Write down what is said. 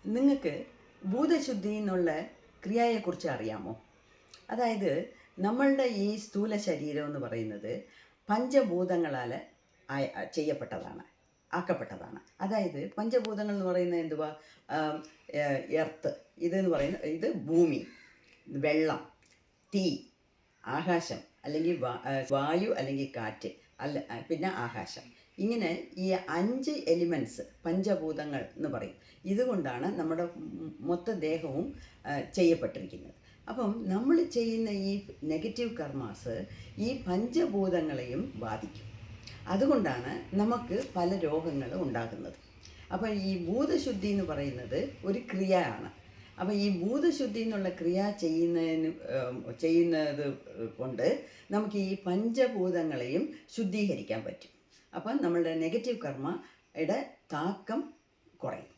നിങ്ങൾക്ക് ഭൂതശുദ്ധി എന്നുള്ള ക്രിയയെക്കുറിച്ച് അറിയാമോ? അതായത് നമ്മളുടെ ഈ സ്ഥൂല ശരീരം എന്ന് പറയുന്നത് പഞ്ചഭൂതങ്ങളാൽ ചെയ്യപ്പെട്ടതാണ്, ആക്കപ്പെട്ടതാണ്. അതായത് പഞ്ചഭൂതങ്ങൾ എന്ന് പറയുന്നത് എന്തുവാ? എർത്ത് ഇതെന്ന് പറയുന്നത്, ഇത് ഭൂമി, വെള്ളം, തീ, ആകാശം അല്ലെങ്കിൽ വായു അല്ലെങ്കിൽ കാറ്റ്, പിന്നെ ആകാശം. ഇങ്ങനെ ഈ 5 എലിമെൻറ്റ്സ് പഞ്ചഭൂതങ്ങൾ എന്ന് പറയും. ഇതുകൊണ്ടാണ് നമ്മുടെ മൊത്ത ദേഹവും ചെയ്യപ്പെട്ടിരിക്കുന്നത്. അപ്പം നമ്മൾ ചെയ്യുന്ന ഈ നെഗറ്റീവ് കർമാസ് ഈ പഞ്ചഭൂതങ്ങളെയും ബാധിക്കും. അതുകൊണ്ടാണ് നമുക്ക് പല രോഗങ്ങളും ഉണ്ടാകുന്നത്. അപ്പം ഈ ഭൂതശുദ്ധി എന്ന് പറയുന്നത് ഒരു ക്രിയയാണ്. അപ്പം ഈ ഭൂതശുദ്ധി എന്നുള്ള ക്രിയ ചെയ്യുന്നത് കൊണ്ട് നമുക്ക് ഈ പഞ്ചഭൂതങ്ങളെയും ശുദ്ധീകരിക്കാൻ പറ്റും. അപ്പം നമ്മളുടെ നെഗറ്റീവ് കർമ്മയുടെ താക്കം കുറയും.